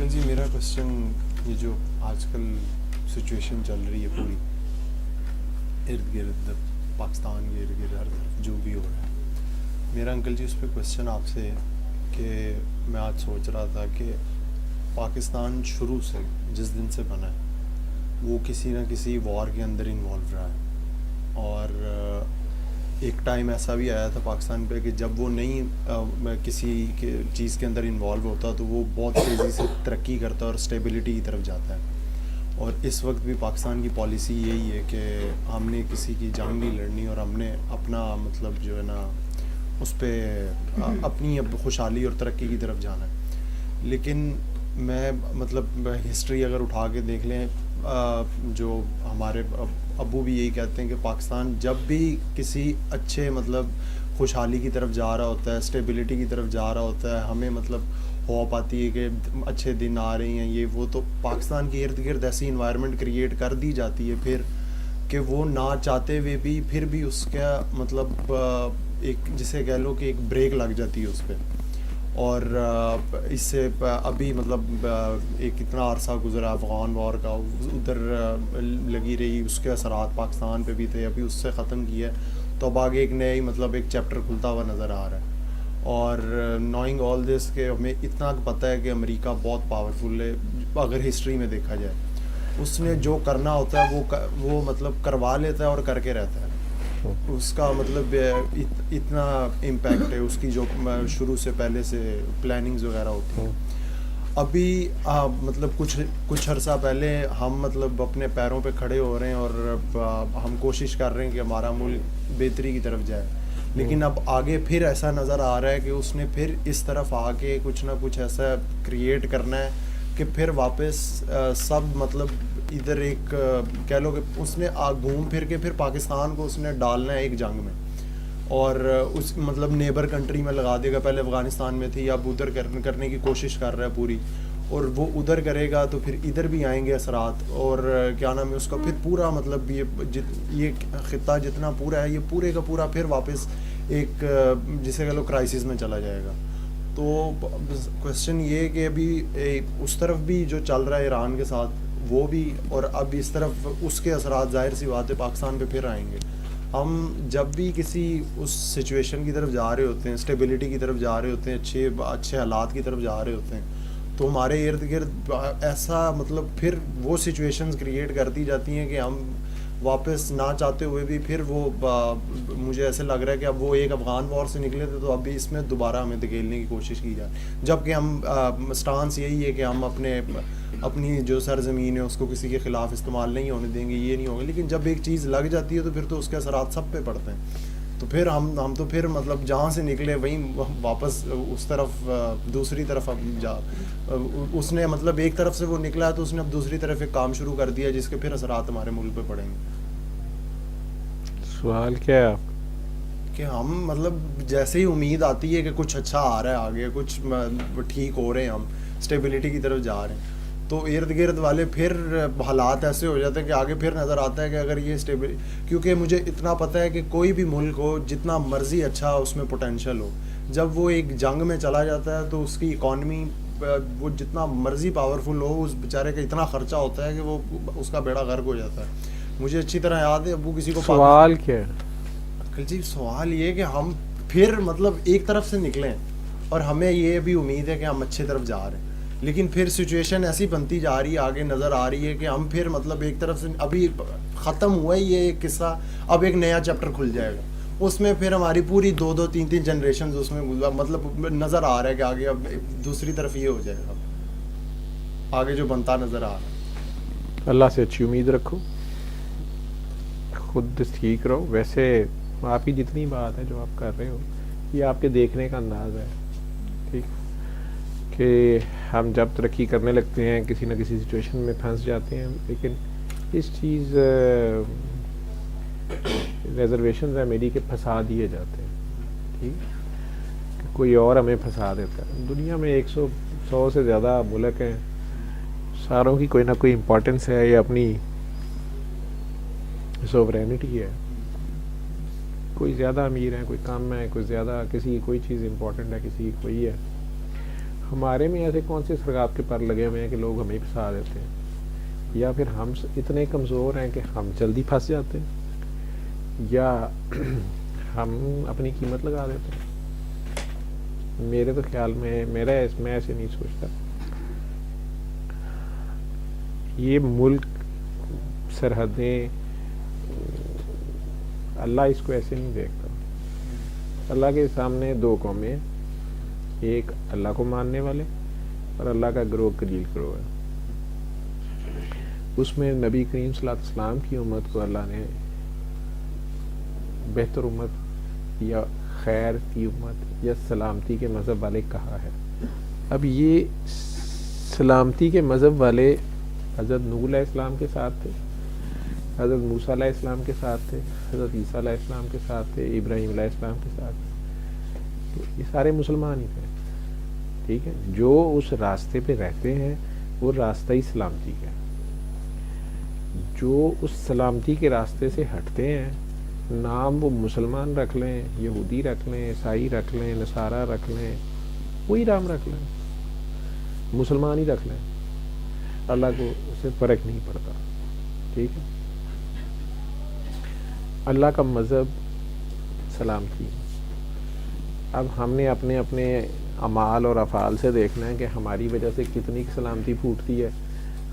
Uncle جی میرا question یہ جو آج کل سچویشن چل رہی ہے پوری ارد گرد پاکستان کے ارد گرد ہر طرف جو بھی ہو رہا ہے، میرا انکل جی اس پہ کوشچن آپ سے کہ میں آج سوچ رہا تھا کہ پاکستان شروع سے جس دن سے بنا ہے وہ کسی نہ کسی وار کے اندر انوالو رہا ہے، اور ایک ٹائم ایسا بھی آیا تھا پاکستان پہ کہ جب وہ نہیں کسی چیز کے اندر انوالو ہوتا تو وہ بہت تیزی سے ترقی کرتا ہے اور اسٹیبلٹی کی طرف جاتا ہے. اور اس وقت بھی پاکستان کی پالیسی یہی ہے کہ ہم نے کسی کی جنگ نہیں لڑنی اور ہم نے اپنا مطلب جو ہے نا اس پہ اپنی خوشحالی اور ترقی کی طرف جانا ہے. لیکن میں مطلب ہسٹری اگر اٹھا کے دیکھ لیں، جو ہمارے ابو بھی یہی کہتے ہیں کہ پاکستان جب بھی کسی اچھے مطلب خوشحالی کی طرف جا رہا ہوتا ہے، اسٹیبلٹی کی طرف جا رہا ہوتا ہے، ہمیں مطلب ہوپ آتی ہے کہ اچھے دن آ رہے ہیں یہ وہ، تو پاکستان کے ارد گرد ایسی انوائرمنٹ کریٹ کر دی جاتی ہے پھر کہ وہ نہ چاہتے ہوئے بھی پھر بھی اس کا مطلب ایک جسے کہہ لو کہ ایک بریک لگ جاتی ہے اس پہ. اور اس سے ابھی مطلب ایک اتنا عرصہ گزرا افغان وار کا، ادھر لگی رہی، اس کے اثرات پاکستان پہ بھی تھے، ابھی اس سے ختم کیا ہے تو اب آگے ایک نئی مطلب ایک چیپٹر کھلتا ہوا نظر آ رہا ہے. اور نوئنگ آل دس کہ ہمیں اتنا پتہ ہے کہ امریکہ بہت پاورفل ہے اگر ہسٹری میں دیکھا جائے، اس نے جو کرنا ہوتا ہے وہ مطلب کروا لیتا ہے اور کر کے رہتا ہے. اس کا مطلب اتنا امپیکٹ ہے اس کی جو شروع سے پہلے سے پلاننگز وغیرہ ہوتی ہیں. ابھی مطلب کچھ عرصہ پہلے ہم مطلب اپنے پیروں پہ کھڑے ہو رہے ہیں اور ہم کوشش کر رہے ہیں کہ ہمارا ملک بہتری کی طرف جائے، لیکن اب آگے پھر ایسا نظر آ رہا ہے کہ اس نے پھر اس طرف آ کے کچھ نہ کچھ ایسا کریٹ کرنا ہے کہ پھر واپس سب مطلب ادھر ایک کہہ لو کہ اس نے گھوم پھر کے پھر پاکستان کو اس نے ڈالنا ہے ایک جنگ میں، اور اس مطلب نیبر کنٹری میں لگا دے گا. پہلے افغانستان میں تھی، اب ادھر کرنے کی کوشش کر رہا ہے پوری، اور وہ ادھر کرے گا تو پھر ادھر بھی آئیں گے اثرات، اور کیا نام ہے اس کا پھر پورا مطلب یہ خطہ جتنا پورا ہے یہ پورے کا پورا پھر واپس ایک جسے کہہ لو کرائسس میں چلا جائے گا. تو کوشچن یہ کہ ابھی اس طرف بھی جو چل رہا ہے ایران کے ساتھ وہ بھی، اور اب اس طرف اس کے اثرات ظاہر سی بات ہے پاکستان پہ پھر آئیں گے. ہم جب بھی کسی اس سچویشن کی طرف جا رہے ہوتے ہیں، اسٹیبلٹی کی طرف جا رہے ہوتے ہیں، اچھے حالات کی طرف جا رہے ہوتے ہیں، تو ہمارے ارد گرد ایسا مطلب پھر وہ سچویشنز کریٹ کر دی جاتی ہیں کہ ہم واپس نہ چاہتے ہوئے بھی پھر وہ مجھے ایسے لگ رہا ہے کہ اب وہ ایک افغان وار سے نکلے تھے تو ابھی اس میں دوبارہ ہمیں دھکیلنے کی کوشش کی جائے، جبکہ ہم اسٹانس یہی ہے کہ ہم اپنی جو سرزمین ہے اس کو کسی کے خلاف استعمال نہیں ہونے دیں گے، یہ نہیں ہوگا. لیکن جب ایک چیز لگ جاتی ہے تو پھر تو اس کے اثرات سب پہ پڑتے ہیں. تو پھر ہم تو پھر مطلب جہاں سے نکلے وہیں واپس اس طرف دوسری طرف اس نے مطلب ایک طرف سے وہ نکلا ہے تو اس نے اب دوسری طرف ایک کام شروع کر دیا جس کے پھر اثرات ہمارے ملک پہ پڑیں گے. سوال کیا ہے آپ کہ ہم مطلب جیسے ہی امید آتی ہے کہ کچھ اچھا آ رہا ہے آگے، کچھ ٹھیک ہو رہے ہیں، ہم اسٹیبلٹی کی طرف جا رہے ہیں، تو ارد گرد والے پھر حالات ایسے ہو جاتے ہیں کہ آگے پھر نظر آتا ہے کہ اگر یہ کیونکہ مجھے اتنا پتہ ہے کہ کوئی بھی ملک ہو جتنا مرضی اچھا اس میں پوٹینشیل ہو، جب وہ ایک جنگ میں چلا جاتا ہے تو اس کی اکانومی وہ جتنا مرضی پاورفل ہو اس بیچارے کا اتنا خرچہ ہوتا ہے کہ وہ اس کا بیڑا غرق ہو جاتا ہے. مجھے اچھی طرح یاد ہے ابو کسی کو سوال کیا ہے انکل جی سوال یہ کہ ہم پھر مطلب ایک طرف سے نکلیں اور ہمیں یہ بھی امید ہے کہ ہم اچھے طرف جا رہے ہیں، لیکن پھر سچویشن ایسی بنتی جا رہی ہے آگے نظر آ رہی ہے کہ ہم پھر مطلب ایک طرف سے ابھی ختم ہوا ہے یہ ایک قصہ، اب ایک نیا چیپٹر کھل جائے گا، اس میں پھر ہماری پوری 2-3 جنریشنز اس میں مطلب نظر آ رہا ہے کہ آگے اب دوسری طرف یہ ہو جائے گا، آگے جو بنتا نظر آ رہا ہے. اللہ سے اچھی امید رکھو، خود ٹھیک رہو. ویسے آپ کی جتنی بات ہے جو آپ کر رہے ہو یہ آپ کے دیکھنے کا انداز ہے، ٹھیک، کہ ہم جب ترقی کرنے لگتے ہیں کسی نہ کسی سچویشن میں پھنس جاتے ہیں، لیکن اس چیز ریزرویشنز ہیں میری کہ پھنسا دیے جاتے ہیں، ٹھیک، کہ کوئی اور ہمیں پھنسا دیتا ہے. دنیا میں 100 سے زیادہ ملک ہیں، ساروں کی کوئی نہ کوئی امپورٹنس ہے، یہ اپنی سوورینٹی ہے. کوئی زیادہ امیر ہے، کوئی کم ہے، کوئی زیادہ، کسی کی کوئی چیز امپورٹنٹ ہے، کسی کی کوئی ہے. ہمارے میں ایسے کون سے سرگاب کے پر لگے ہوئے ہیں کہ لوگ ہمیں پھنسا دیتے ہیں، یا پھر ہم اتنے کمزور ہیں کہ ہم جلدی پھنس جاتے ہیں، یا ہم اپنی قیمت لگا دیتے ہیں؟ میرے تو خیال میں میں ایسے نہیں سوچتا. یہ ملک، سرحدیں، اللہ اس کو ایسے نہیں دیکھتا. اللہ کے سامنے دو قومیں، ایک اللہ کو ماننے والے اور اللہ کا گروہ قلیل گروہ ہے. اس میں نبی کریم صلی اللہ علیہ وسلم کی امت کو اللہ نے بہتر امت یا خیر کی امت یا سلامتی کے مذہب والے کہا ہے. اب یہ سلامتی کے مذہب والے حضرت نوح علیہ السلام کے ساتھ تھے، حضرت موسیٰ علیہ السلام کے ساتھ تھے، حضرت عیسیٰ علیہ السلام کے ساتھ تھے، ابراہیم علیہ السلام کے ساتھ تھے. تو یہ سارے مسلمان ہی تھے. ٹھیک ہے، جو اس راستے پہ رہتے ہیں وہ راستہ ہی سلامتی کا ہے. جو اس سلامتی کے راستے سے ہٹتے ہیں، نام وہ مسلمان رکھ لیں، یہودی رکھ لیں، عیسائی رکھ لیں، نصارہ رکھ لیں، وہی نام رکھ لیں، مسلمان ہی رکھ لیں، اللہ کو اس سے فرق نہیں پڑتا. ٹھیک ہے، اللہ کا مذہب سلامتی. اب ہم نے اپنے اپنے اعمال اور افعال سے دیکھنا ہے کہ ہماری وجہ سے کتنی سلامتی پھوٹتی ہے.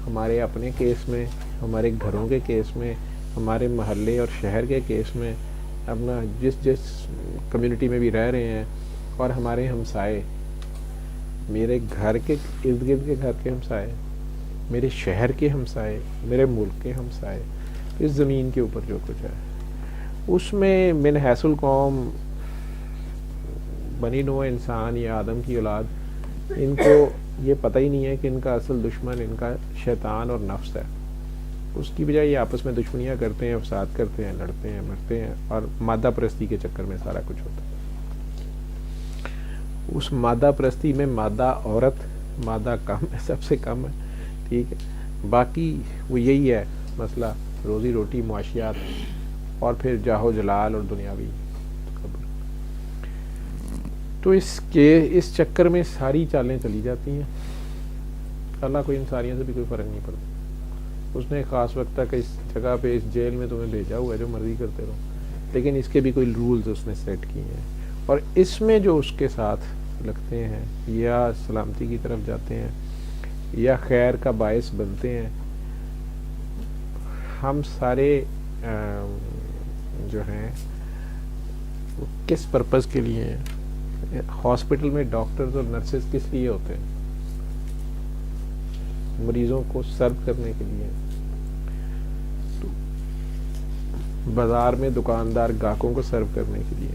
ہمارے اپنے کیس میں، ہمارے گھروں کے کیس میں، ہمارے محلے اور شہر کے کیس میں، اپنا جس کمیونٹی میں بھی رہ رہے ہیں، اور ہمارے ہمسائے، میرے گھر کے ارد گرد کے گھر کے ہمسائے، میرے شہر کے ہمسائے، میرے ملک کے ہمسائے، اس زمین کے اوپر جو کچھ ہے، اس میں من حیث القوم بنی نوع انسان یا آدم کی اولاد، ان کو یہ پتہ ہی نہیں ہے کہ ان کا اصل دشمن ان کا شیطان اور نفس ہے. اس کی بجائے یہ آپس میں دشمنیاں کرتے ہیں، فساد کرتے ہیں، لڑتے ہیں، مرتے ہیں، اور مادہ پرستی کے چکر میں سارا کچھ ہوتا ہے. اس مادہ پرستی میں مادہ عورت، مادہ کم ہے، سب سے کم ہے. ٹھیک ہے، باقی وہ یہی ہے مسئلہ، روزی روٹی، معاشیات، اور پھر جاہ و جلال اور دنیاوی. تو اس چکر میں ساری چالیں چلی جاتی ہیں. اللہ کو ان ساریوں سے بھی کوئی فرق نہیں پڑتا. اس نے خاص وقت تک اس جگہ پہ، اس جیل میں تمہیں بھیجا ہوا ہے، جو مرضی کرتے رہو، لیکن اس کے بھی کوئی رولز اس نے سیٹ کیے ہیں، اور اس میں جو اس کے ساتھ لگتے ہیں یا سلامتی کی طرف جاتے ہیں یا خیر کا باعث بنتے ہیں، ہم سارے جو ہیں وہ کس پرپز کے لیے ہیں؟ ہاسپٹل میں ڈاکٹرز اور نرسز کس لیے ہوتے ہیں؟ مریضوں کو سرو کرنے کے لیے. تو بازار میں دکاندار گاہکوں کو سرو کرنے کے لیے.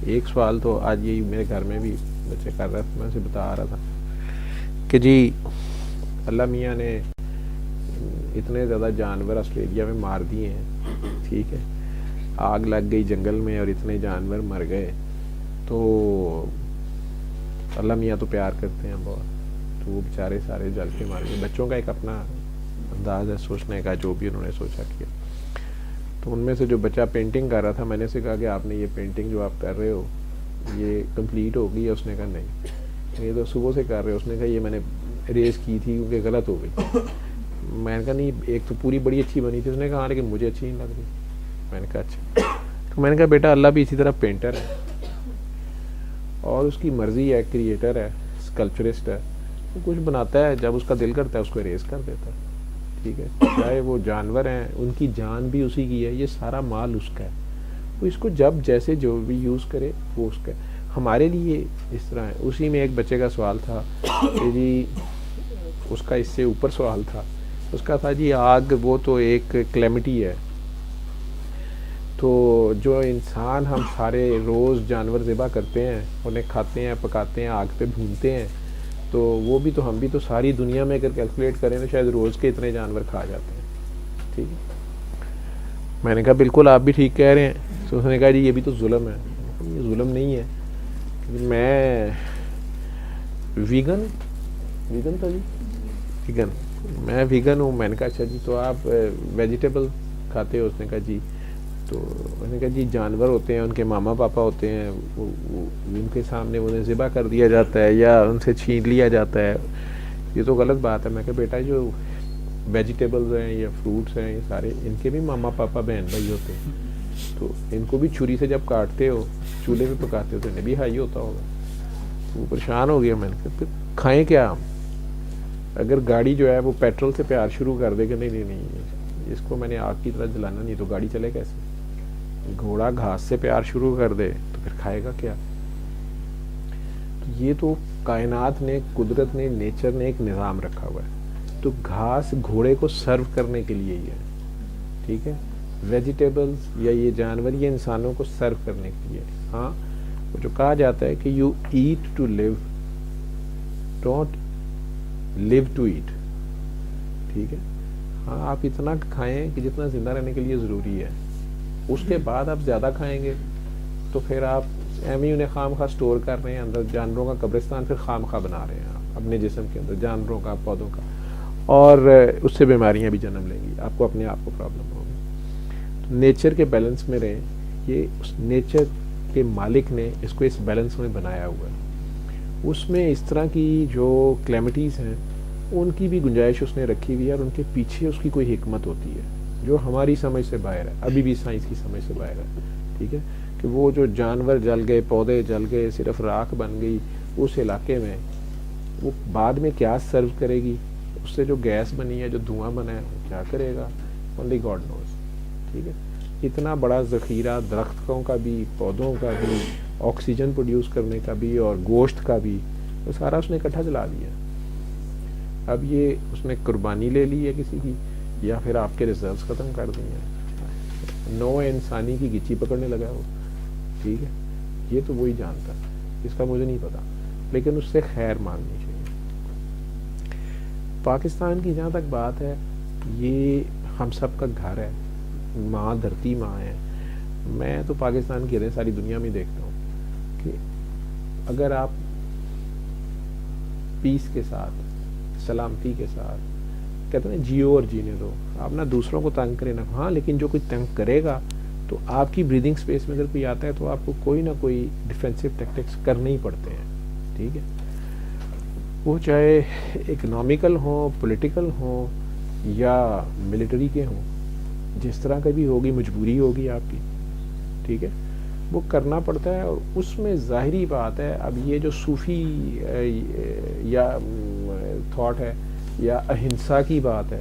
ایک سوال تو آج یہی میرے گھر میں بھی بچے کر رہا تھا، میں اسے بتا رہا تھا کہ جی اللہ میاں نے اتنے زیادہ جانور آسٹریلیا میں مار دیے ہیں، ٹھیک ہے، آگ لگ گئی جنگل میں اور اتنے جانور مر گئے، تو اللہ میاں تو پیار کرتے ہیں بہت، تو وہ بیچارے سارے جل کے مار گئے. بچوں کا ایک اپنا انداز ہے سوچنے کا، جو بھی انہوں نے سوچا کیا. تو ان میں سے جو بچہ پینٹنگ کر رہا تھا، میں نے اسے کہا کہ آپ نے یہ پینٹنگ جو آپ کر رہے ہو یہ کمپلیٹ ہو گئی ہے؟ اس نے کہا نہیں، یہ تو صبح سے کر رہے ہو. اس نے کہا یہ میں نے اریز کی تھی کیونکہ غلط ہو گئی. میں نے کہا نہیں، ایک تو پوری بڑی اچھی بنی تھی. اس نے کہا ہاں لیکن مجھے اچھی نہیں لگ رہی. میں نے کہا اچھا. تو میں نے کہا بیٹا اللہ بھی اسی طرح پینٹر ہے، اور اس کی مرضی ہے، کریٹر ہے، اسکلپچرسٹ ہے، وہ کچھ بناتا ہے، جب اس کا دل کرتا ہے اس کو اریز کر دیتا ہے. ٹھیک ہے، چاہے وہ جانور ہیں، ان کی جان بھی اسی کی ہے، یہ سارا مال اس کا ہے، وہ اس کو جب جیسے جو بھی یوز کرے وہ اس کا ہے. ہمارے لیے اس طرح ہے. اسی میں ایک بچے کا سوال تھا کہ جی، اس کا اس سے اوپر سوال تھا، اس کا تھا جی آگ وہ تو ایک کلیمٹی ہے، تو جو انسان ہم سارے روز جانور ذبح کرتے ہیں، انہیں کھاتے ہیں، پکاتے ہیں، آگ پہ بھونتے ہیں، تو وہ بھی تو ہم بھی تو ساری دنیا میں اگر کیلکولیٹ کریں تو شاید روز کے اتنے جانور کھا جاتے ہیں. ٹھیک ہے، میں نے کہا بالکل آپ بھی ٹھیک کہہ رہے ہیں. تو اس نے کہا جی یہ بھی تو ظلم ہے. یہ ظلم نہیں ہے، میں ویگن تھا جی، ویگن، میں ویگن ہوں. میں نے کہا اچھا جی تو آپ ویجیٹیبل کھاتے ہو؟ اس نے کہا جی. تو تو انہوں نے کہا جی جانور ہوتے ہیں, ان کے ماما پاپا ہوتے ہیں, ان کے سامنے انہیں ذبح کر دیا جاتا ہے یا ان سے چھین لیا جاتا ہے, یہ تو غلط بات ہے. میں کہا بیٹا جو ویجیٹیبلز ہیں یا فروٹس ہیں یہ سارے ان کے بھی ماما پاپا بہن بھائی ہوتے ہیں, تو ان کو بھی چھری سے جب کاٹتے ہو چولہے پہ پکاتے ہو تو انہیں بھی ہائی ہوتا ہوگا. وہ پریشان ہو گیا. میں نے کہا پھر کھائیں کیا ہم؟ اگر گاڑی جو ہے وہ پیٹرول سے پیار شروع کر دے کہ نہیں اس کو میں نے آگ کی طرح جلانا نہیں تو گاڑی چلے کیسے؟ گھوڑا گھاس سے پیار شروع کر دے تو پھر کھائے گا کیا؟ تو یہ تو کائنات نے, قدرت نے, نیچر نے ایک نظام رکھا ہوا ہے. تو گھاس گھوڑے کو سرو کرنے کے لیے ہی ہے, ٹھیک ہے. ویجیٹیبلز یا یہ جانور یہ انسانوں کو سرو کرنے کے لیے. ہاں وہ جو کہا جاتا ہے کہ you eat to live, don't live to eat, ٹھیک ہے. ہاں آپ اتنا کھائیں کہ جتنا زندہ رہنے کے لیے ضروری ہے, اس کے بعد آپ زیادہ کھائیں گے تو پھر آپ ایم انہیں خام خواہ اسٹور کر رہے ہیں اندر, جانوروں کا قبرستان پھر خام خواہ بنا رہے ہیں آپ اپنے جسم کے اندر, جانوروں کا, پودوں کا, اور اس سے بیماریاں بھی جنم لیں گی, آپ کو اپنے آپ کو پرابلم ہوگی. تو نیچر کے بیلنس میں رہیں. یہ اس نیچر کے مالک نے اس کو اس بیلنس میں بنایا ہوا ہے. اس میں اس طرح کی جو کلیمٹیز ہیں ان کی بھی گنجائش اس نے رکھی ہوئی ہے, اور ان کے پیچھے اس کی کوئی حکمت ہوتی ہے جو ہماری سمجھ سے باہر ہے, ابھی بھی سائنس کی سمجھ سے باہر ہے, ٹھیک ہے. کہ وہ جو جانور جل گئے, پودے جل گئے, صرف راکھ بن گئی اس علاقے میں, وہ بعد میں کیا سرو کرے گی, اس سے جو گیس بنی ہے, جو دھواں بنا ہے, وہ کیا کرے گا, اونلی گاڈ نوز, ٹھیک ہے. اتنا بڑا ذخیرہ درختوں کا بھی, پودوں کا بھی, آکسیجن پروڈیوس کرنے کا بھی, اور گوشت کا بھی, وہ سارا اس نے اکٹھا جلا دیا. اب یہ اس نے قربانی لے لی ہے کسی کی, یا پھر آپ کے ریزروز ختم کر دی ہیں. نو انسانی کی گچی پکڑنے لگا وہ, ٹھیک ہے. یہ تو وہی جانتا ہے, اس کا مجھے نہیں پتا, لیکن اس سے خیر مانگنی چاہیے. پاکستان کی جہاں تک بات ہے, یہ ہم سب کا گھر ہے, ماں دھرتی ماں ہے. میں تو پاکستان کی ساری دنیا میں دیکھتا ہوں کہ اگر آپ پیس کے ساتھ, سلامتی کے ساتھ, کہتے ہیں جیو اور جینے دو, آپ نہ دوسروں کو تنگ کریں نہ, ہاں لیکن جو کوئی تنگ کرے گا تو آپ کی بریدنگ سپیس میں اگر کوئی آتا ہے تو آپ کو کوئی نہ کوئی ڈیفینسو ٹیکٹکس کرنے ہی پڑتے ہیں, ٹھیک ہے. وہ چاہے اکنامیکل ہوں, پولیٹیکل ہوں, یا ملٹری کے ہوں, جس طرح کا بھی ہوگی, مجبوری ہوگی آپ کی, ٹھیک ہے. وہ کرنا پڑتا ہے. اور اس میں ظاہری بات ہے, اب یہ جو صوفی یا تھاٹ ہے یا اہنسا کی بات ہے,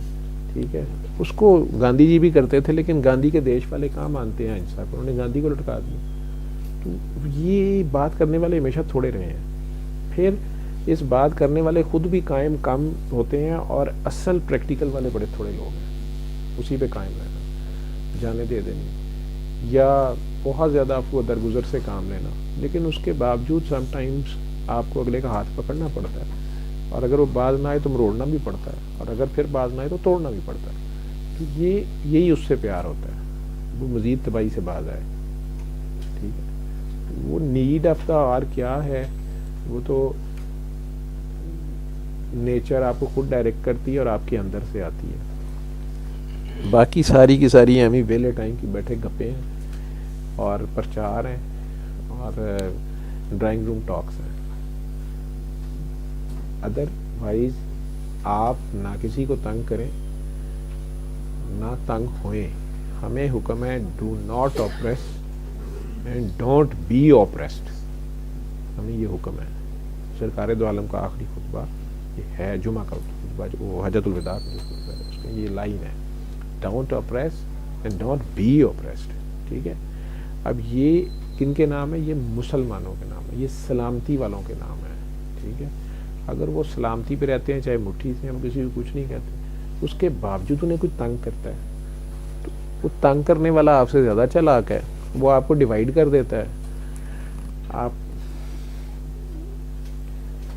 ٹھیک ہے, اس کو گاندھی جی بھی کرتے تھے, لیکن گاندھی کے دیش والے کہاں مانتے ہیں اہنسا کو, انہوں نے گاندھی کو لٹکا دیا. تو یہ بات کرنے والے ہمیشہ تھوڑے رہے ہیں. پھر اس بات کرنے والے خود بھی قائم کم ہوتے ہیں, اور اصل پریکٹیکل والے بڑے تھوڑے لوگ ہیں, اسی پہ قائم رہنا, جانے دے دینی, یا بہت زیادہ افو درگزر سے کام لینا. لیکن اس کے باوجود سم ٹائمز آپ کو اگلے کا ہاتھ پکڑنا پڑتا ہے, اور اگر وہ باز نہ آئے تو مروڑنا بھی پڑتا ہے, اور اگر پھر باز نہ آئے تو توڑنا بھی پڑتا ہے. تو یہی اس سے پیار ہوتا ہے, وہ مزید تباہی سے باز آئے, ٹھیک ہے. وہ نیڈ آف دا آر کیا ہے, وہ تو نیچر آپ کو خود ڈائریکٹ کرتی ہے اور آپ کے اندر سے آتی ہے. باقی ساری کی ساری ہم ہی ویلے ٹائم کی بیٹھے گپے ہیں, اور پرچار ہیں, اور ڈرائنگ روم ٹاکس ہیں. ادر وائز آپ نہ کسی کو تنگ کریں, نہ تنگ ہوئیں. ہمیں حکم ہے do not oppress and don't be oppressed. ہمیں یہ حکم ہے. سرکار دو عالم کا آخری خطبہ یہ ہے, جمعہ کا خطبہ جو حجۃ الوداع کا خطبہ ہے, اس میں یہ لائن ہے, don't oppress and don't be oppressed, ٹھیک ہے. اب یہ کن کے نام ہے؟ یہ مسلمانوں کے نام ہے, یہ سلامتی والوں کے نام ہے, ٹھیک ہے. اگر وہ سلامتی پہ رہتے ہیں, چاہے مٹھی سے, ہم کسی کو کچھ نہیں کہتے, اس کے باوجود انہیں کوئی تنگ کرتا ہے, تو وہ تنگ کرنے والا آپ سے زیادہ چالاک ہے, وہ آپ کو ڈیوائیڈ کر دیتا ہے. آپ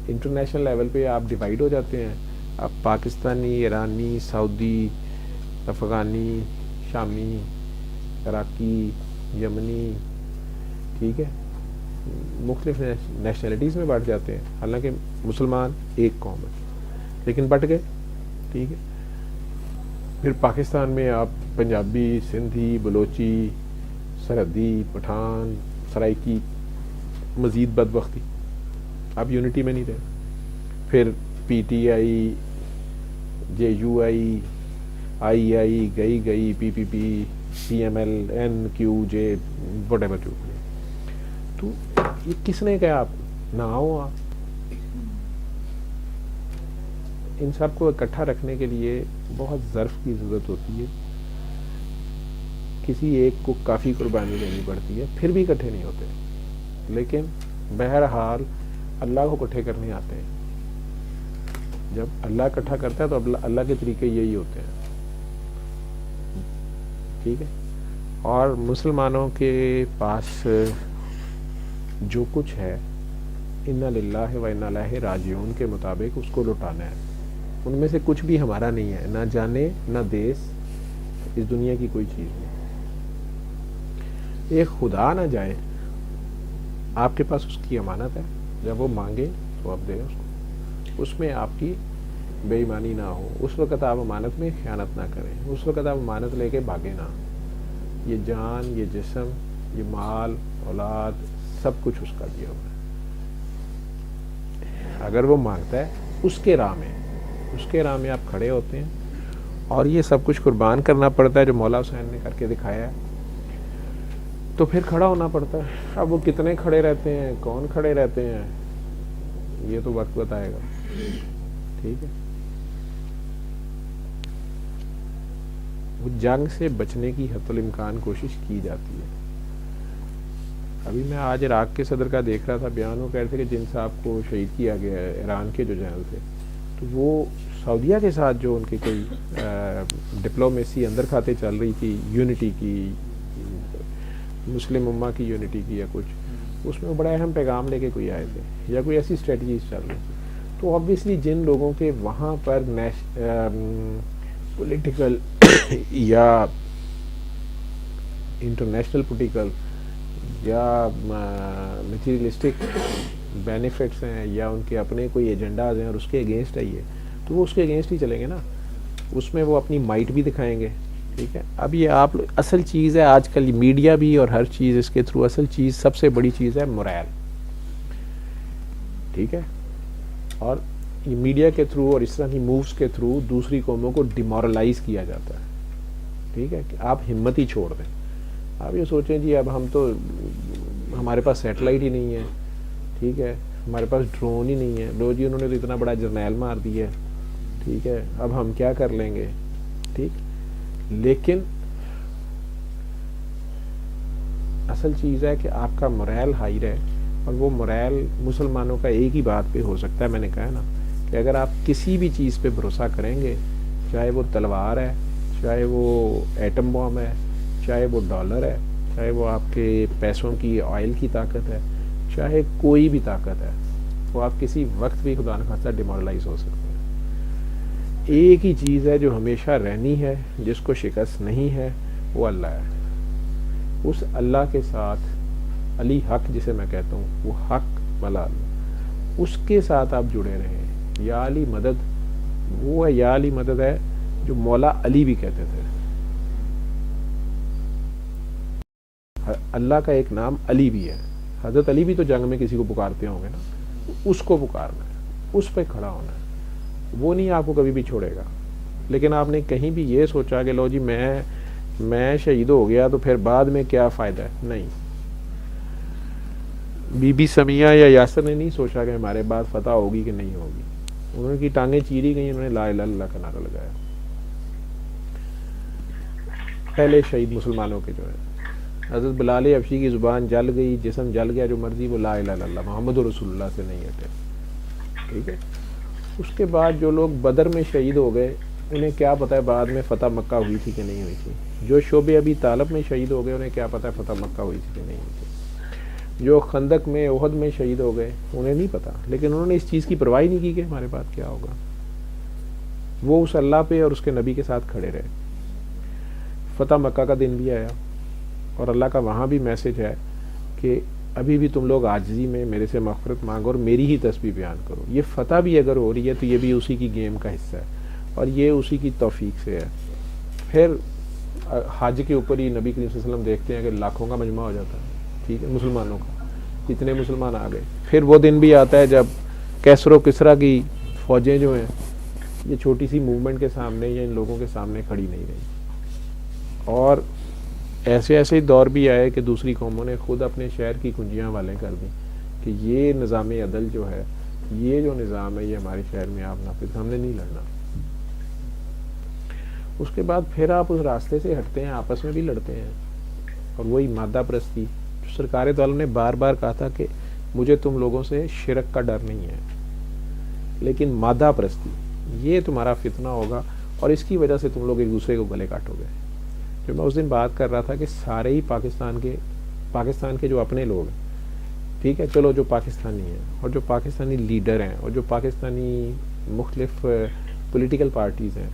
انٹرنیشنل لیول پہ آپ ڈیوائیڈ ہو جاتے ہیں. آپ پاکستانی, ایرانی, سعودی, افغانی, شامی, عراقی, یمنی, ٹھیک ہے, مختلف نیشنلٹیز میں بانٹ جاتے ہیں. حالانکہ مسلمان ایک قوم ہے, لیکن بٹ گئے, ٹھیک ہے. پھر پاکستان میں آپ پنجابی, سندھی, بلوچی, سرحدی پٹھان سرائکی مزید بدبختی. آپ یونٹی میں نہیں رہے. پھر P T I J U I گئی P P P P M L N Q J whatever جو. تو یہ کس نے کہا آپ نہ آؤ. آپ ان سب کو اکٹھا رکھنے کے لیے بہت ظرف کی ضرورت ہوتی ہے. کسی ایک کو کافی قربانی دینی پڑتی ہے, پھر بھی اکٹھے نہیں ہوتے. لیکن بہرحال اللہ کو اکٹھے کرنے آتے ہیں. جب اللہ اکٹھا کرتا ہے تو اللہ کے طریقے یہی ہوتے ہیں. ٹھیک ہے. اور مسلمانوں کے پاس جو کچھ ہے انا للہ و انا الیہ راجعون کے مطابق اس کو لوٹانا ہے. ان میں سے کچھ بھی ہمارا نہیں ہے, نہ جانے نہ دیس, اس دنیا کی کوئی چیز نہیں. ایک خدا نہ جائے, آپ کے پاس اس کی امانت ہے, جب وہ مانگے تو آپ دیں اس کو. اس میں آپ کی بے ایمانی نہ ہو. اس وقت آپ امانت میں خیانت نہ کریں. اس وقت آپ امانت لے کے بھاگے نہ. یہ جان, یہ جسم, یہ مال, اولاد, سب کچھ اس کا دیا ہوا ہے. اگر وہ مانگتا ہے اس کے راہ میں آپ کھڑے ہوتے ہیں, اور یہ سب کچھ قربان کرنا پڑتا ہے جو مولا حسین نے کر کے دکھایا ہے, تو پھر کھڑا ہونا پڑتا ہے. اب وہ کتنے کھڑے رہتے ہیں, کون کھڑے رہتے ہیں, یہ تو وقت بتائے گا. ٹھیک ہے. وہ جنگ سے بچنے کی حتی الامکان کوشش کی جاتی ہے. ابھی میں آج عراق کے صدر کا دیکھ رہا تھا بیان. وہ کہہ رہے تھے کہ جن صاحب کو شہید کیا گیا ہے, ایران کے جو جنرل تھے, تو وہ سعودیہ کے ساتھ جو ان کی کوئی ڈپلومیسی اندر کھاتے چل رہی تھی, یونٹی کی, مسلم امہ کی یونٹی کی یا کچھ, اس میں بڑا اہم پیغام لے کے کوئی آئے تھے, یا کوئی ایسی اسٹریٹجیز چل رہی تھی. تو آبویسلی جن لوگوں کے وہاں پر پولیٹیکل یا انٹرنیشنل پولیٹیکل یا میٹیریلسٹک بینیفٹس ہیں, یا ان کے اپنے کوئی ایجنڈاز ہیں اور اس کے اگینسٹ آئیے, تو وہ اس کے اگینسٹ ہی چلیں گے نا. اس میں وہ اپنی مائٹ بھی دکھائیں گے. ٹھیک ہے. اب یہ آپ اصل چیز ہے آج کل میڈیا بھی اور ہر چیز اس کے تھرو, اصل چیز سب سے بڑی چیز ہے مورال. ٹھیک ہے. اور یہ میڈیا کے تھرو اور اس طرح کی مووز کے تھرو دوسری قوموں کو ڈیمورلائز کیا جاتا ہے. ٹھیک ہے. کہ آپ ہمت ہی چھوڑ دیں. آپ یہ سوچیں جی اب ہم تو, ہمارے پاس سیٹلائٹ ہی نہیں ہے, ٹھیک ہے, ہمارے پاس ڈرون ہی نہیں ہے, لو جی انہوں نے تو اتنا بڑا جرنیل مار دیا ہے, ٹھیک ہے, اب ہم کیا کر لیں گے. ٹھیک. لیکن اصل چیز ہے کہ آپ کا مورال ہائی رہے, اور وہ مورال مسلمانوں کا ایک ہی بات پہ ہو سکتا ہے. میں نے کہا نا کہ اگر آپ کسی بھی چیز پہ بھروسہ کریں گے, چاہے وہ تلوار ہے, چاہے وہ ایٹم بم ہے, چاہے وہ ڈالر ہے, چاہے وہ آپ کے پیسوں کی آئل کی طاقت ہے, چاہے کوئی بھی طاقت ہے, وہ آپ کسی وقت بھی خدا نخواستہ ڈیمورلائز ہو سکتے ہیں. ایک ہی چیز ہے جو ہمیشہ رہنی ہے, جس کو شکست نہیں ہے, وہ اللہ ہے. اس اللہ کے ساتھ علی حق جسے میں کہتا ہوں, وہ حق والا اللہ, اس کے ساتھ آپ جڑے رہیں. یا علی مدد, وہ ہے یا علی مدد ہے جو مولا علی بھی کہتے تھے. اللہ کا ایک نام علی بھی ہے. حضرت علی بھی تو جنگ میں کسی کو پکارتے ہوں گے نا, اس کو پکارنا ہے, اس پہ کھڑا ہونا ہے. وہ نہیں آپ کو کبھی بھی چھوڑے گا. لیکن آپ نے کہیں بھی یہ سوچا کہ لو جی میں شہید ہو گیا تو پھر بعد میں کیا فائدہ ہے, نہیں. بی بی سمیہ یا یاسر نے نہیں سوچا کہ ہمارے بعد فتح ہوگی کہ نہیں ہوگی. انہوں کی ٹانگیں چیری گئی, انہوں نے لا الہ الا اللہ کا نعرہ لگایا. پہلے شہید مسلمانوں کے جو ہے, حضرت بلال حبشی کی زبان جل گئی, جسم جل گیا, جو مرضی, وہ لا الہ الا اللہ محمد رسول اللہ سے نہیں ہٹے. ٹھیک ہے. اس کے بعد جو لوگ بدر میں شہید ہو گئے, انہیں کیا پتہ ہے بعد میں فتح مکہ ہوئی تھی کہ نہیں ہوئی تھی. جو شعب ابی طالب میں شہید ہو گئے, انہیں کیا پتہ ہے فتح مکہ ہوئی تھی کہ نہیں ہوئی تھی. جو خندق میں, احد میں شہید ہو گئے, انہیں نہیں پتہ, لیکن انہوں نے اس چیز کی پرواہ نہیں کی کہ ہمارے بعد کیا ہوگا. وہ اس اللہ پہ اور اس کے نبی کے ساتھ کھڑے رہے. فتح مکہ کا دن بھی آیا, اور اللہ کا وہاں بھی میسج ہے کہ ابھی بھی تم لوگ عاجزی میں میرے سے مغفرت مانگو اور میری ہی تسبیح بیان کرو. یہ فتح بھی اگر ہو رہی ہے تو یہ بھی اسی کی گیم کا حصہ ہے, اور یہ اسی کی توفیق سے ہے. پھر حج کے اوپر ہی نبی کریم صلی اللہ علیہ وسلم دیکھتے ہیں کہ لاکھوں کا مجمع ہو جاتا ہے، ٹھیک ہے، مسلمانوں کا، اتنے مسلمان آ گئے. پھر وہ دن بھی آتا ہے جب کیسر و کسریٰ کی فوجیں جو ہیں یہ چھوٹی سی موومنٹ کے سامنے یا ان لوگوں کے سامنے کھڑی نہیں رہی. اور ایسے ایسے دور بھی آئے کہ دوسری قوموں نے خود اپنے شہر کی کنجیاں والے کر دیں کہ یہ نظام عدل جو ہے، یہ جو نظام ہے یہ ہمارے شہر میں آپ نافذ، ہم نے نہیں لڑنا. اس کے بعد پھر آپ اس راستے سے ہٹتے ہیں، آپس میں بھی لڑتے ہیں. اور وہی مادہ پرستی جو سرکار دو عالم نے بار بار کہا تھا کہ مجھے تم لوگوں سے شرک کا ڈر نہیں ہے، لیکن مادہ پرستی یہ تمہارا فتنہ ہوگا اور اس کی وجہ سے تم لوگ ایک دوسرے کو گلے کاٹو گے. جو میں اس دن بات کر رہا تھا کہ سارے ہی پاکستان کے جو اپنے لوگ ہیں، ٹھیک ہے، چلو جو پاکستانی ہیں اور جو پاکستانی لیڈر ہیں اور جو پاکستانی مختلف پولیٹیکل پارٹیز ہیں،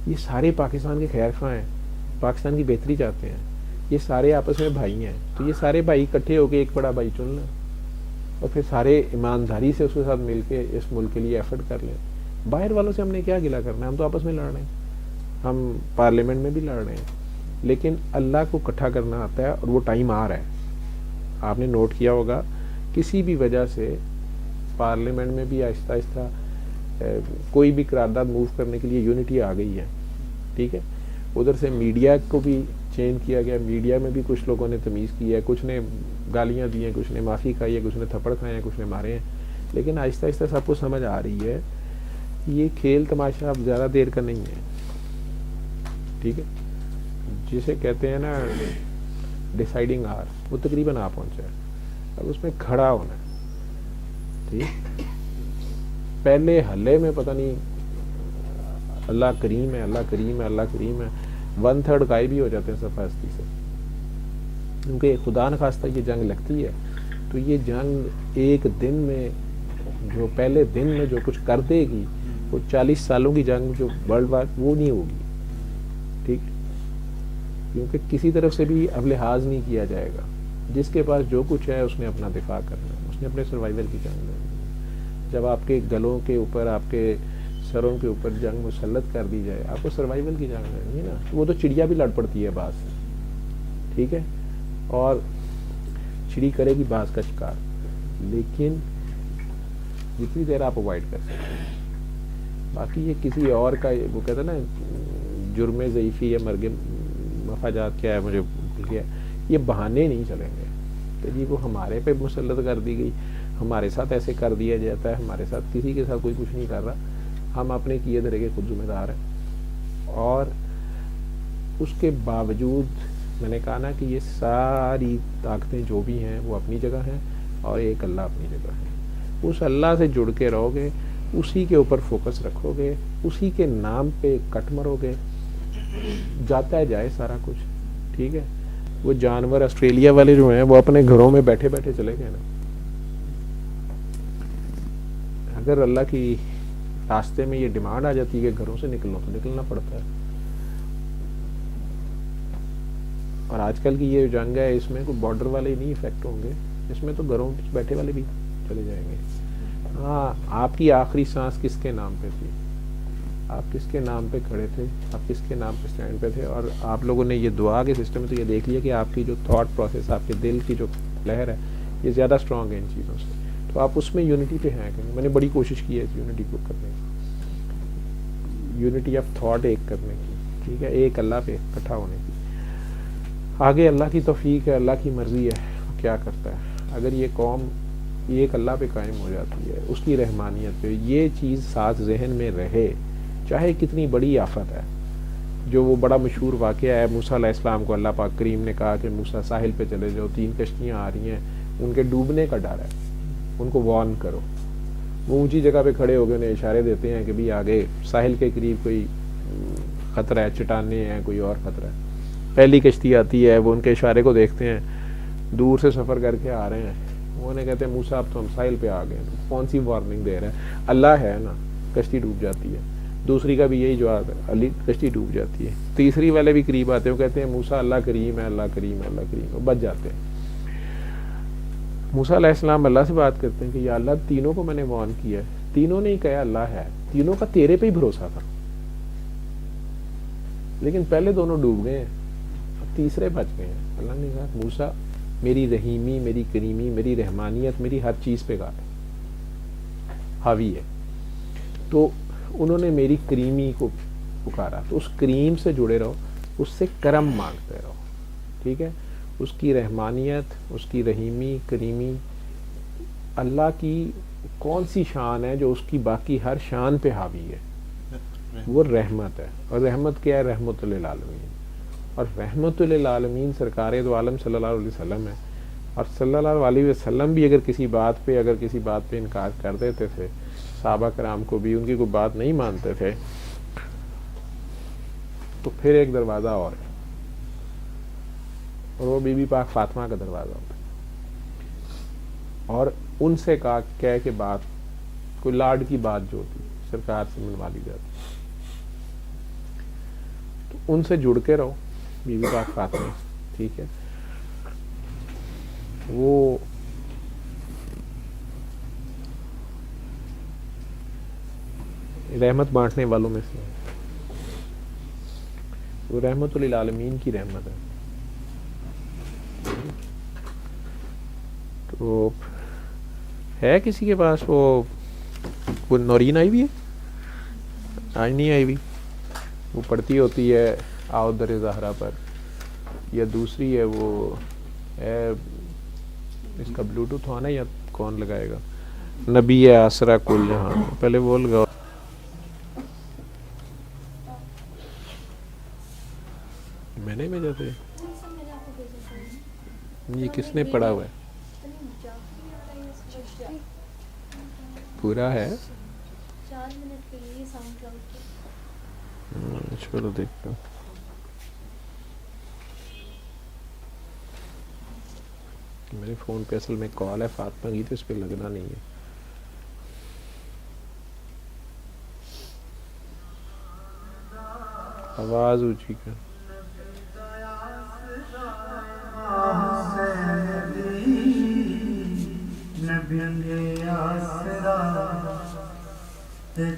یہ سارے پاکستان کے خیر خواہ ہیں، پاکستان کی بہتری چاہتے ہیں، یہ سارے آپس میں بھائی ہیں. تو یہ سارے بھائی اکٹھے ہو کے ایک بڑا بھائی چن لیں اور پھر سارے ایمانداری سے اس کے ساتھ مل کے اس ملک کے لیے ایفرٹ کر لیں. باہر والوں سے ہم نے کیا گلہ کرنا ہے؟ ہم تو آپس میں لڑ رہے ہیں، ہم پارلیمنٹ میں بھی لڑ رہے ہیں، لیکن اللہ کو اکٹھا کرنا آتا ہے اور وہ ٹائم آ رہا ہے. آپ نے نوٹ کیا ہوگا کسی بھی وجہ سے پارلیمنٹ میں بھی آہستہ آہستہ کوئی بھی قرارداد موو کرنے کے لیے یونٹی آ گئی ہے، ٹھیک ہے. ادھر سے میڈیا کو بھی چینج کیا گیا، میڈیا میں بھی کچھ لوگوں نے تمیز کی ہے، کچھ نے گالیاں دی ہیں، کچھ نے معافی کھائی ہے، کچھ نے تھپڑ کھائے ہیں، کچھ نے مارے ہیں. لیکن آہستہ آہستہ سب کو سمجھ آ رہی ہے یہ کھیل تماشا اب زیادہ دیر کا نہیں ہے، ٹھیک ہے. جسے کہتے ہیں نا ڈیسائیڈنگ آر، وہ تقریباً آ پہنچا ہے. اب اس میں کھڑا ہونا ہے، ٹھیک. پہلے حلے میں پتہ نہیں اللہ کریم ہے، اللہ کریم ہے، اللہ کریم ہے، 1/3 غائب ہی ہو جاتے ہیں صفحستی سے. کیونکہ خدا نخواستہ یہ جنگ لگتی ہے تو یہ جنگ ایک دن میں، جو پہلے دن میں جو کچھ کر دے گی، وہ 40 سالوں کی جنگ جو ورلڈ وار وہ نہیں ہوگی، ٹھیک. کیونکہ کسی طرف سے بھی اب لحاظ نہیں کیا جائے گا. جس کے پاس جو کچھ ہے اس نے اپنا دفاع کرنا ہے، اس نے اپنے سروائیول کی جنگ لڑنی ہے. جب آپ کے گلوں کے اوپر، آپ کے سروں کے اوپر جنگ مسلط کر دی جائے، آپ کو سروائیول کی جنگ لڑنی ہے نا. وہ تو چڑیا بھی لڑ پڑتی ہے باز سے، ٹھیک ہے، اور چڑی کرے گی باز کا شکار، لیکن جتنی دیر آپ اوائڈ کر سکتے ہیں. باقی یہ کسی اور کا، وہ کہتا ہے نا جرم ضعیفی یا مرگ مفاجات کیا ہے مجھے بھول گیا، یہ بہانے نہیں چلیں گے کہ جی وہ ہمارے پہ مسلط کر دی گئی، ہمارے ساتھ ایسے کر دیا جاتا ہے، ہمارے ساتھ کسی کے ساتھ کوئی کچھ نہیں کر رہا، ہم اپنے کیے دھرے کے خود ذمہ دار ہیں. اور اس کے باوجود میں نے کہا نا کہ یہ ساری طاقتیں جو بھی ہیں وہ اپنی جگہ ہیں اور ایک اللہ اپنی جگہ ہے. اس اللہ سے جڑ کے رہو گے، اسی کے اوپر فوکس رکھو گے، اسی کے نام پہ کٹ مرو گے، جاتا ہے جائے سارا کچھ، ٹھیک ہے. وہ جانور آسٹریلیا والے جو ہیں وہ اپنے گھروں میں بیٹھے بیٹھے چلے گئے نا. اگر اللہ کی راستے میں یہ ڈیمانڈ آ جاتی ہے کہ گھروں سے نکلنا تو نکلنا پڑتا ہے. اور آج کل کی یہ جنگ ہے، اس میں کوئی بارڈر والے نہیں افیکٹ ہوں گے، اس میں تو گھروں بیٹھے والے بھی چلے جائیں گے. ہاں، آپ کی آخری سانس کس کے نام پہ تھی؟ آپ کس کے نام پہ کھڑے تھے؟ آپ کس کے نام پہ سٹینڈ پہ تھے؟ اور آپ لوگوں نے یہ دعا کے سسٹم میں تو یہ دیکھ لیا کہ آپ کی جو تھاٹ پروسیس، آپ کے دل کی جو لہر ہے، یہ زیادہ اسٹرانگ ہے ان چیزوں سے. تو آپ اس میں یونٹی پہ ہیں کہ میں نے بڑی کوشش کی ہے اس یونٹی کو کرنے کی، یونٹی آف تھاٹ ایک کرنے کی، ٹھیک ہے، ایک اللہ پہ اکٹھا ہونے کی. آگے اللہ کی توفیق ہے، اللہ کی مرضی ہے، کیا کرتا ہے. اگر یہ قوم ایک اللہ پہ قائم ہو جاتی ہے، اس کی رحمانیت پہ، یہ چیز ساتھ ذہن میں رہے، چاہے کتنی بڑی آفت ہے. جو وہ بڑا مشہور واقعہ ہے، موسیٰ علیہ السلام کو اللہ پاک کریم نے کہا کہ موسیٰ ساحل پہ چلے جاؤ، 3 کشتیاں آ رہی ہیں، ان کے ڈوبنے کا ڈر ہے، ان کو وارن کرو. وہ اونچی جگہ پہ کھڑے ہو گئے، انہیں اشارے دیتے ہیں کہ بھی آگے ساحل کے قریب کوئی خطرہ ہے، چٹانیں ہیں، کوئی اور خطرہ ہے. پہلی کشتی آتی ہے، وہ ان کے اشارے کو دیکھتے ہیں، دور سے سفر کر کے آ رہے ہیں. وہ انہیں کہتے ہیں موسیٰ اب تو ہم ساحل پہ آ گئے ہیں. کون سی وارننگ دے رہے ہیں؟ اللہ ہے نا، کشتی ڈوب جاتی ہے. دوسری کا بھی یہی جواب ہے، علی کشتی ڈوب جاتی ہے. تیسری والے بھی قریب آتے ہیں، وہ کہتے ہیں موسیٰ اللہ کریم ہے، اللہ کریم ہے، اللہ کریم ہے، وہ بچ جاتے ہیں. موسیٰ علیہ السلام اللہ سے بات کرتے ہیں کہ یا اللہ، تینوں کو میں نے وارن کیا ہے، تینوں نے ہی کہا اللہ ہے، تینوں کا تیرے پہ ہی بھروسہ تھا، لیکن پہلے دونوں ڈوب گئے ہیں. تیسرے بچ گئے ہیں. اللہ نے کہا موسیٰ میری رحیمی، میری کریمی، میری رحمانیت میری ہر چیز پہ حاوی ہے. تو انہوں نے میری کریمی کو پکارا. تو اس کریم سے جڑے رہو، اس سے کرم مانگتے رہو. ٹھیک ہے، اس کی رحمانیت، اس کی رحیمی، کریمی. اللہ کی کون سی شان ہے جو اس کی باقی ہر شان پہ حاوی ہے؟ وہ رحمت ہے. اور رحمت کیا ہے؟ رحمت للعالمین. اور رحمت للعالمین سرکار دو عالم صلی اللہ علیہ وسلم ہے. اور صلی اللہ علیہ وسلم بھی اگر کسی بات پہ انکار کر دیتے تھے، صحابہ کرام کو بھی ان کی کوئی بات نہیں مانتے تھے، تو پھر ایک دروازہ اور ہے، اور وہ بی بی پاک فاطمہ کا دروازہ ہوتا ہے. اور ان سے کہہ کے بات، کوئی لاڈ کی بات جو ہوتی سرکار سے منوا لی جاتی. تو ان سے جڑ کے رہو، بی بی پاک فاطمہ. ٹھیک ہے، وہ رحمت بانٹنے والوں میں سے وہ رحمت للعالمین کی رحمت ہے. تو ہے کسی کے پاس وہ نورین آئی ہوئی ہے؟ آج نہیں آئی ہوئی. وہ پڑھتی ہوتی ہے آؤ در زہرا پر، یا دوسری ہے وہ ہے، اس کا بلوٹوتھ ہونا یا کون لگائے گا؟ نبی آسرا کل جہاں. پہلے وہ لگاؤ. میں نے بھیجا تھا یہ کس نے پڑھا ہوا ہے؟ پورا ہے؟ چلو دیکھتا ہوں. میرے فون پہ اصل میں کال ہے فاطمہ کی، تو اس پہ لگنا نہیں ہے. آواز اونچی کر.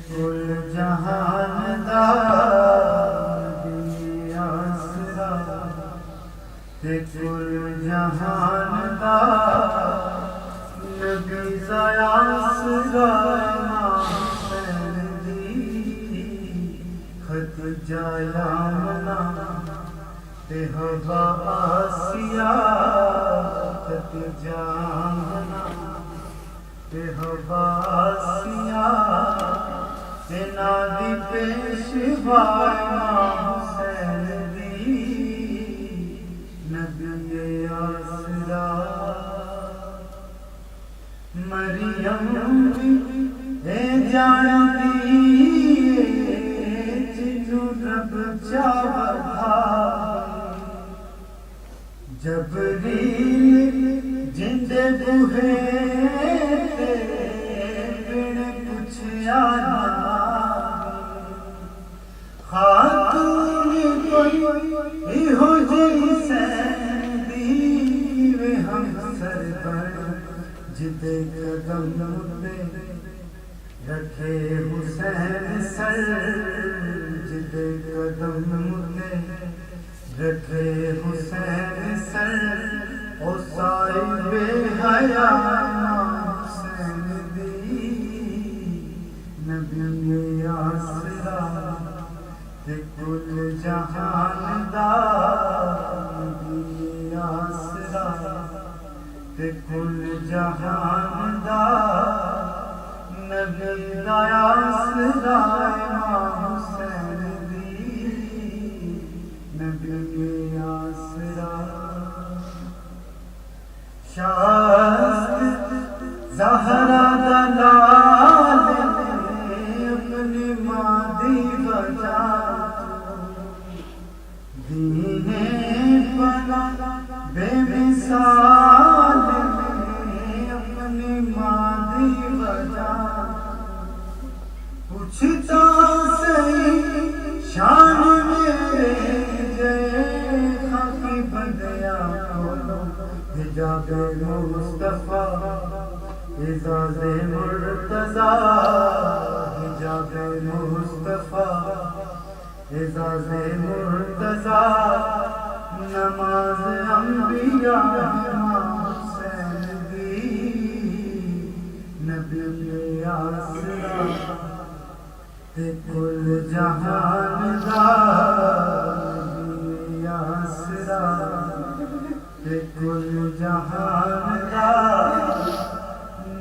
کل جہان دا آسرا، کل جہان دا نبی دا آسرا. خط جایا منا تے ہوا آسیا، خط جانا تے ہوا آسیا. نادی پیشوا حسین دی نبی آسرا. مریم اے جانتی جنوں رب چاہتا، جبریل جندے بوہے بن پوچھیا خاتون کوئی ہو جیسے دیوے ہم سر پر، جدے قدم پہ رکھے حسین سر، جدے قدم پہ رکھے حسین سر. او صاحب حیا حسین دی نبی آسرا، کل جہان دا نبی آسرا، کل جہان دا نبی دا آسرا. حسین دی نبی آسرا. شاست زہرا دا لال اپنی مادی وجہ، دینے پنا بے مثال اپنی مادی وجہ. پوچھتا صحیح شان میرے جے خاکی بندیا کولو، حجاب مصطفیٰ اعزاز مرتضیٰ، حجاب مصطفیٰ اعزاز مرتضیٰ. نماز انبیاء امام حسین دی نبی آسرا تے کل جہان دا نبی آسرا تے کل جہان دا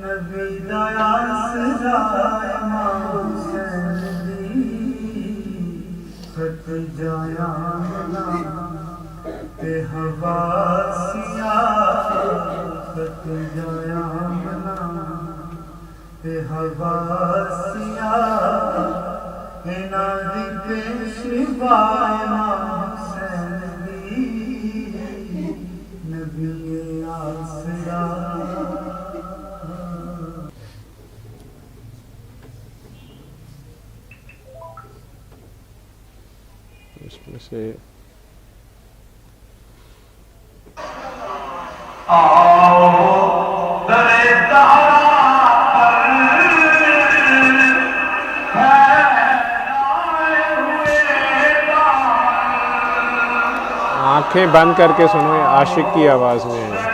نبی دا آسرا امام حسین خط جایا منا تے حواسیاں خط جایا منا تے حواسیاں اینا دی پیشوا امام حسین دی نبی آسرا اس میں سے آنکھیں بند کر کے سنو، یہ عاشق کی آواز میں ہے۔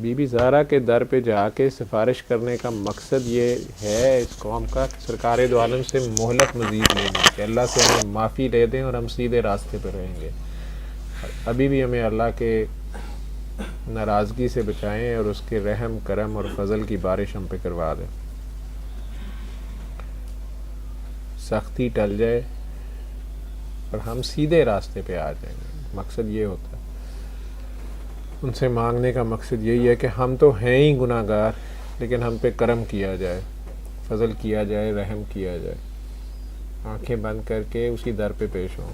بی بی زہرا کے در پہ جا کے سفارش کرنے کا مقصد یہ ہے اس قوم کا کہ سرکار دو عالم سے مہلت مزید لے لیں کہ اللہ سے ہمیں معافی دے دیں اور ہم سیدھے راستے پہ رہیں گے۔ ابھی بھی ہمیں اللہ کے ناراضگی سے بچائیں اور اس کے رحم کرم اور فضل کی بارش ہم پہ کروا دیں، سختی ٹل جائے اور ہم سیدھے راستے پہ آ جائیں گے۔ مقصد یہ ہوتا ہے، ان سے مانگنے کا مقصد یہی ہے کہ ہم تو ہیں ہی گناہ گار، لیکن ہم پہ کرم کیا جائے، فضل کیا جائے، رحم کیا جائے۔ آنکھیں بند کر کے اسی در پہ پیش ہوں۔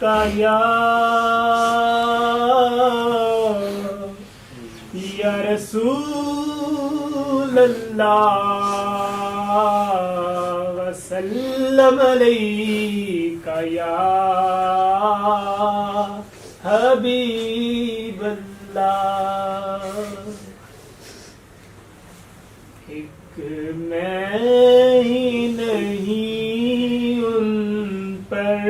کا یا رسول اللہ وسلم علیک یا حبیب اللہ. ایک میں ہی نہیں ان پر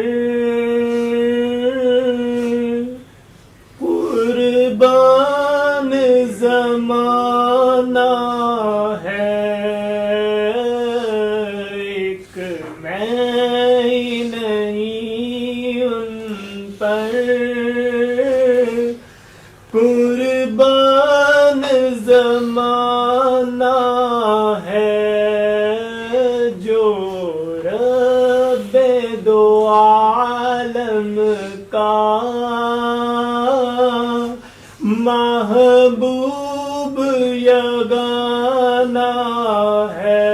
قربان زمانہ ہے. ایک میں ہی نہیں ان پر قربان زمانہ ہے. جو رب دو عالم کا محبوب یگانہ ہے.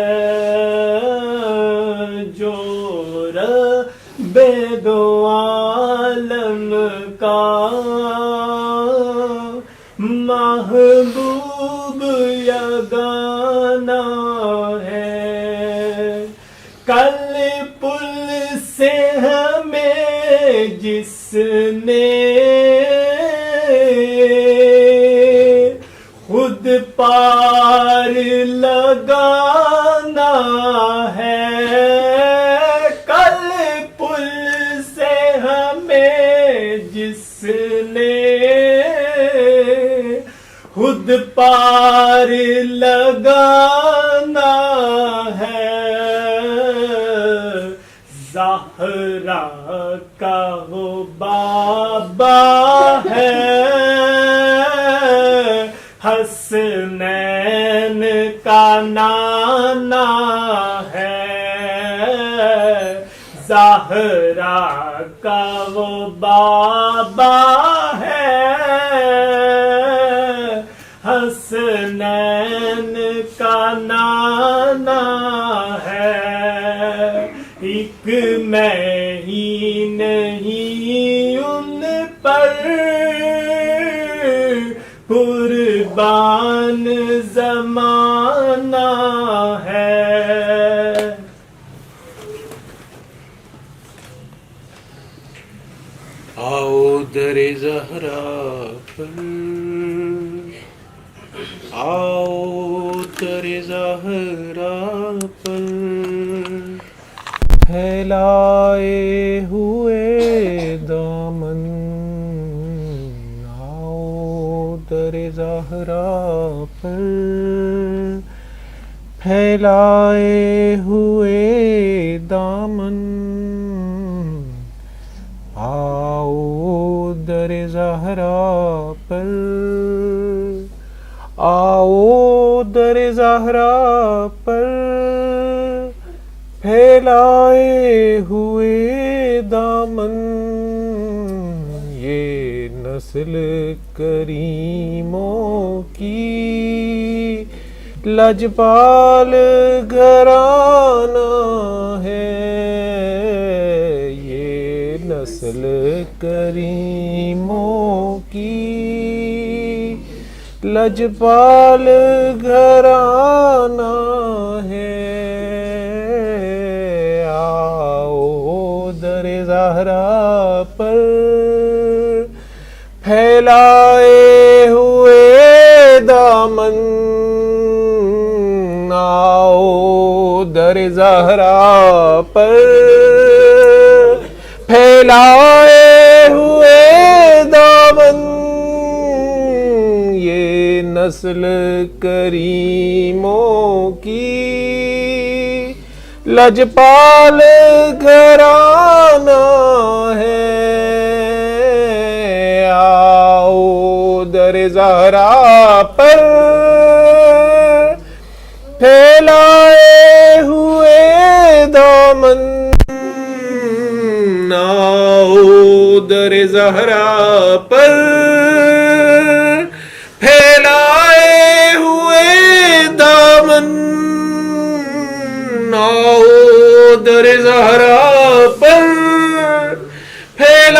جو رب دو عالم کا محبوب یگانہ ہے. کل پل سے ہمیں جس نے خود پار لگانا ہے. کل پل سے ہمیں جس نے خود پار لگانا ہے. زہرا کا وہ بابا ہے، حسنین کا نانا ہے. زہرا کا وہ بابا ہے، حسنین کا نانا ہے. ایک میں ہی نہیں ان پر قربان زمانہ ہے. آؤ در زہرا پر، آؤ در زہرا پر، پھیلائے ہوئے دامن. آؤ در زہرا پر، پھیلائے ہوئے دامن. آؤ در زہرا پر، آؤ در زہرا پر، پھیلائے ہوئے دامن. یہ نسل کریموں کی لجپال گھرانہ ہے. یہ نسل کریموں کی لجپال گھرانہ ہے. آؤ در زہرا پر، پھیلائے ہوئے دامن. آؤ در زہرا پر، پھیلائے ہوئے دامن. یہ نسل کریموں کی لجپال گھرانہ ہے. آؤ در زہرا پر، پھیلائے ہوئے دامن. آؤ در زہرا پر، پھیلائے ہوئے دامن. آؤ در زہرا پر، پھیلائے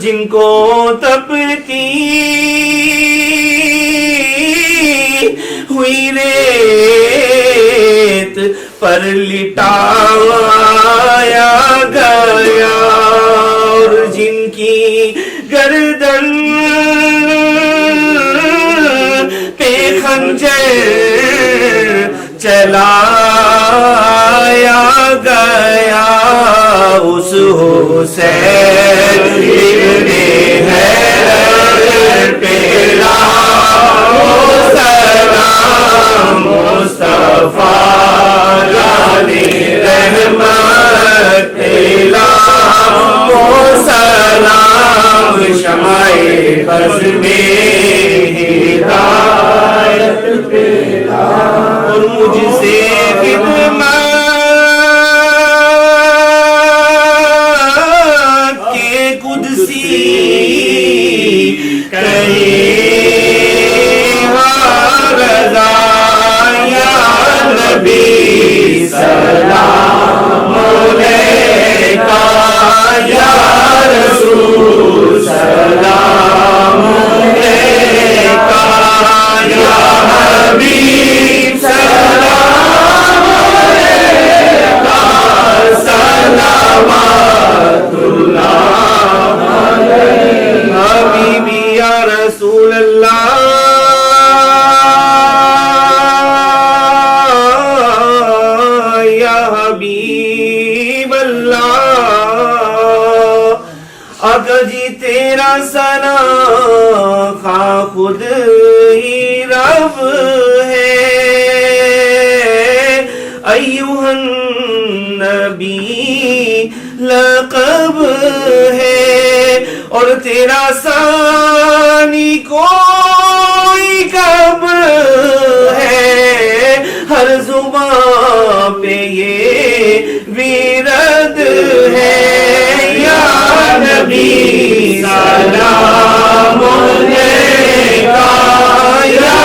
جن کو تپتی ہوئی ریت پر لٹایا گیا اور جن کی گردن پہ خنجر چلایا گیا اس حسین ابن حیدر پہ سلام مصطفیٰ جانی رحمت پہ سلام شمع بز میں ہدایت پہ اور مجھ سے خدمت کے قدسی کہیں رضا یا نبی سلام علیکہ یا رسول سلام علیکہ یا حبیب سلام علیکہ صلوات اللہ علیہ حبیبی یا رسول اللہ یا حبیب اللہ آقا جی تیرا ثنا خواہ خود ہی رب ہے ایوہ النبی لقب ہے اور تیرا ثانی کوئی کب ہے ہر زبان پہ یہ ویرد ہے یا نبی سلام علیکہ یا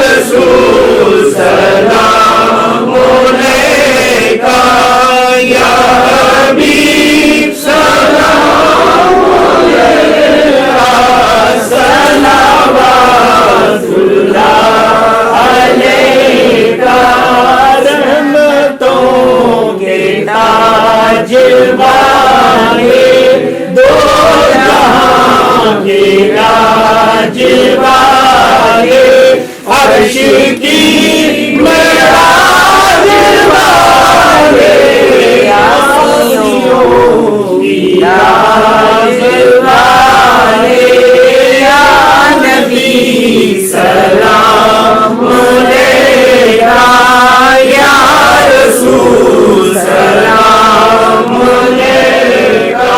رسول سلام علیکہ یا حبیب سلام علیکہ صلوات اللہ علیکہ رحمتوں کے تاج والے دو جہاں کے راج والے عرش کی معراج والے آسمانوں کی راج والے یا نبی سلام علیکہ یا رسول سلام علیکہ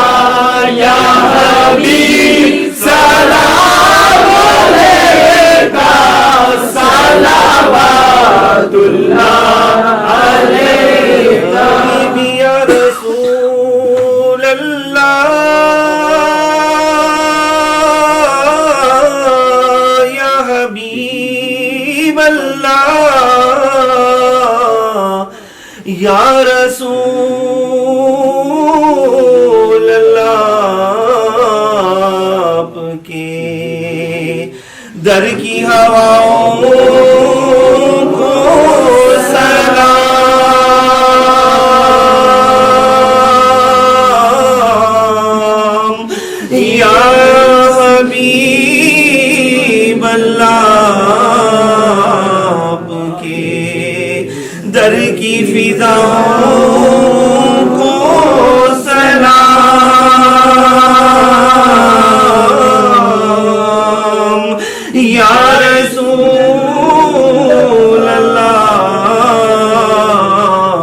یا حبیب سلام علیکہ صلوات اللہ علیکہ یا رسول اللہ یا حبیب اللہ یا رسول اللہ آپ کے در کی ہواؤں کو سلام یا حبیب اللہ آپ کے در کی فضاؤں کو سلام یا رسول اللہ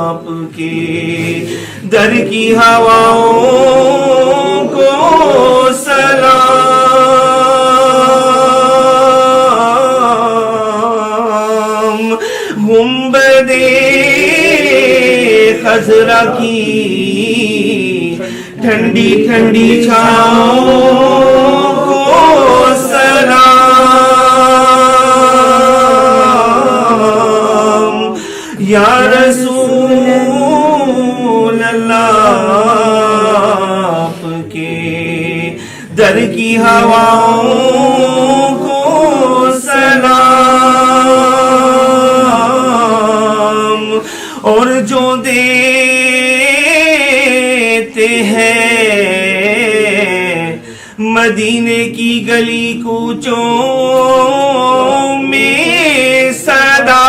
آپ کے در کی ہواؤں کو سلام گنبد خضرا کی ٹھنڈی ٹھنڈی چھاؤں کو سلام یا رسول اللہ آپ کے در کی ہواؤں کو سلام، اور جو دیتے ہیں مدینے کی گلی کوچوں میں صدا،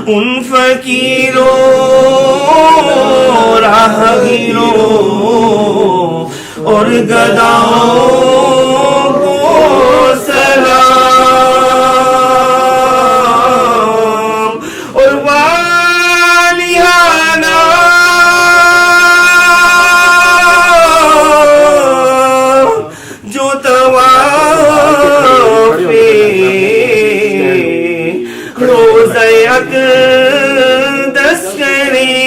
ان فقیروں راہگیروں اور گداؤں کو سلام، اور والیانا جو طواف روزہ اقدس کریں،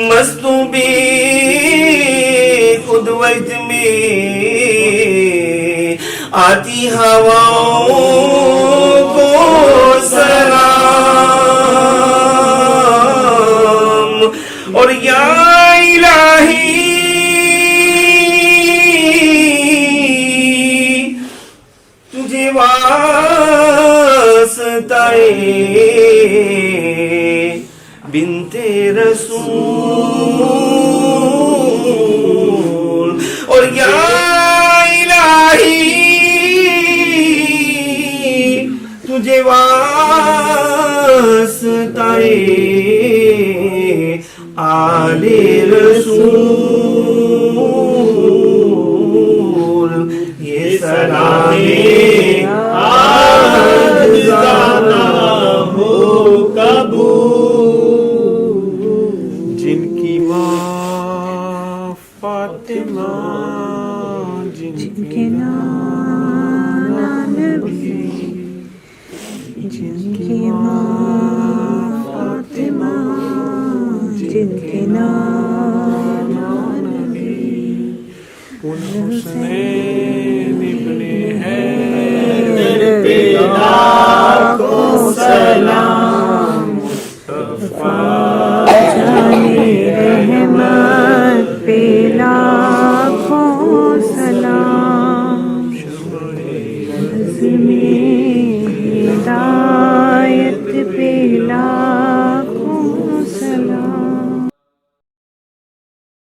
مستوں بے خود وجد میں آتی ہواؤں کو سلام، اور یا الہی تجھے واسطہ بنت رسول، اور یا الہی تجھے واسطہ آل رسول، یہ سلام آجزانہ ہو قبول، جن کی ماں فاطمہ، جن کے نانا نبی، جن کی ماں فاطمہ، جن کے نانا نبی، ان حسین ابن حیدر پہ لاکھوں